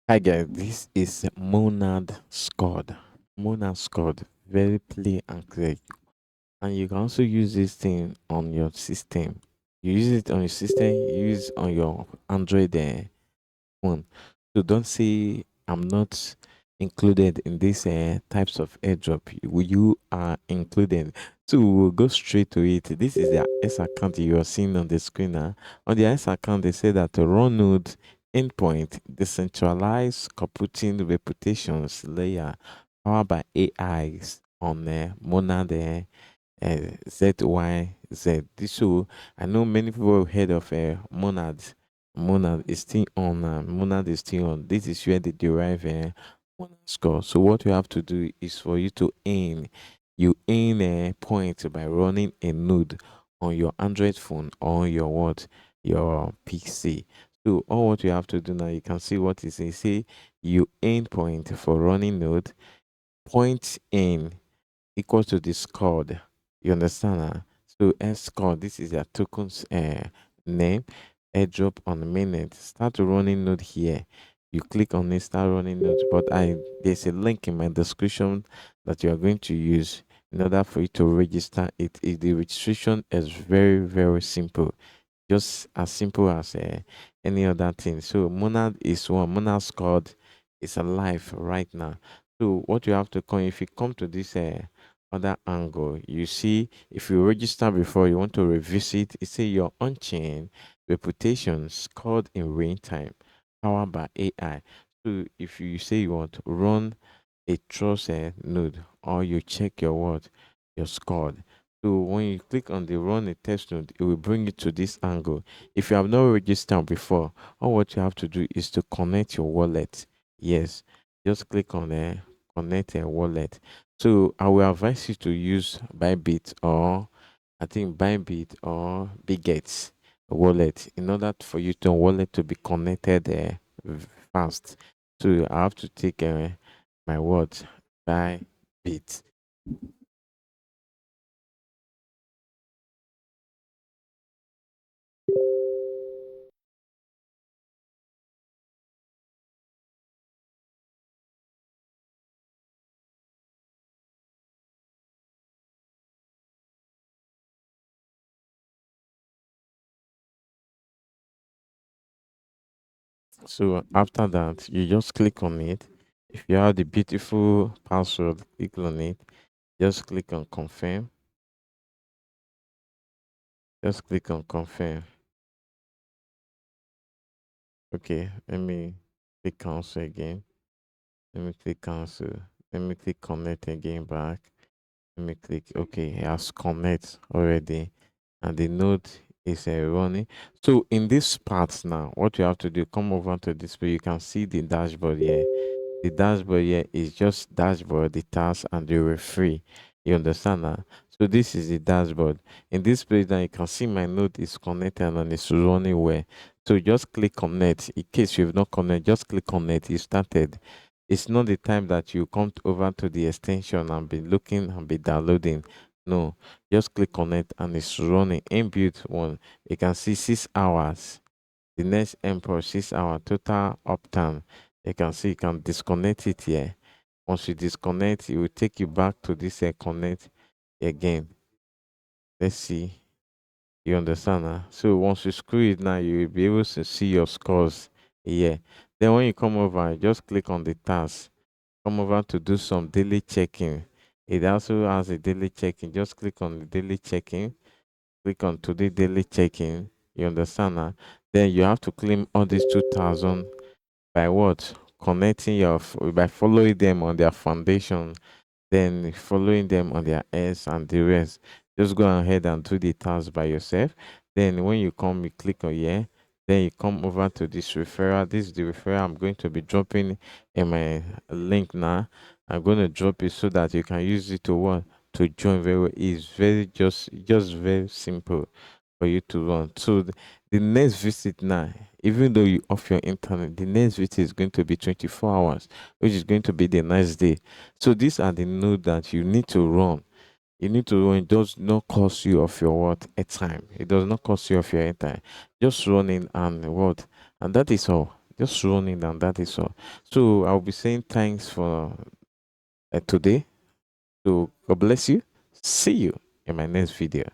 Hi guys, this is Monad Scored. Monad Scored, very clear and clear. And you can also use this thing on your system. You use it on your system, you use it on your Android phone. So don't say I'm not included in these types of airdrop. You are included. So we'll go straight to it. This is the S account you are seeing on the screen now. On the S account, they say that run node endpoint decentralized computing reputations layer powered by AIs on Monad ZYZ. This so I know many people have heard of Monad. Monad is still on. Monad is still on. This is where they derive Monad score. So what you have to do is for you to earn. You earn a point by running a node on your Android phone or your what your PC. So all what you have to do now, you can see what is it say. You earn point for running node. Point in equal to the scored. You understand? So S score, this is your token's name. Airdrop on the mainnet. Start running node here. You click on it, start running node. But there's a link in my description that you are going to use in order for you to register it. The registration is very, very simple. Just as simple as any other thing. So Monad is one. Monad scored is alive right now. So what you have to come if you come to this other angle, you see if you register before you want to revisit, it say your on-chain reputation scored in real time, powered by AI. So if you say you want to run a trust node or you check your what your scored. So when you click on the run a test node, it will bring you to this angle. If you have not registered before, all what you have to do is to connect your wallet. Yes, just click on connect a wallet. So I will advise you to use Bybit or I think Bybit or Biget wallet in order for you to wallet to be connected fast. So I have to take my word Bybit. So after that, you just click on it. If you have the beautiful password, click on it. Just click on confirm. Just click on confirm. Okay, let me click cancel again. Let me click cancel. Let me click connect again back. Let me click okay. It has connect already, and the node is running. So in this part now, what you have to do, come over to this where you can see the dashboard here. The dashboard here is just dashboard, the task, and the referee. You understand that? So this is the dashboard. In this place now, you can see my node is connected and it's running well. So just click connect. In case you've not connected, just click connect. You started. It's not the time that you come over to the extension and be looking and be downloading. No, just click connect and it's running. Inbuilt one. You can see 6 hours. The next import 6 hour total uptime. You can see you can disconnect it here. Once you disconnect, it will take you back to this connect again. Let's see. You understand now? So once you screw it now, you will be able to see your scores here. Then when you come over, just click on the task. Come over to do some daily checking. It also has a daily checking. Just click on the daily checking. Click on today daily checking. You understand now? Then you have to claim all these 2000 by what? Connecting by following them on their foundation, then following them on their S and the rest. Just go ahead and do the task by yourself. Then when you come, you click on here. Then you come over to this referral. This is the referral I'm going to be dropping in my link now. I'm going to drop it so that you can use it to what to join very well. It's very just very simple for you to run. So the next visit now, even though you off your internet, the next visit is going to be 24 hours, which is going to be the next day. So these are the nodes that you need to run. You need to run. It does not cost you of your what a time. It does not cost you of your time. Just running and what, and that is all. Just running down. That is all. So I'll be saying thanks for today. So God bless you. See you in my next video.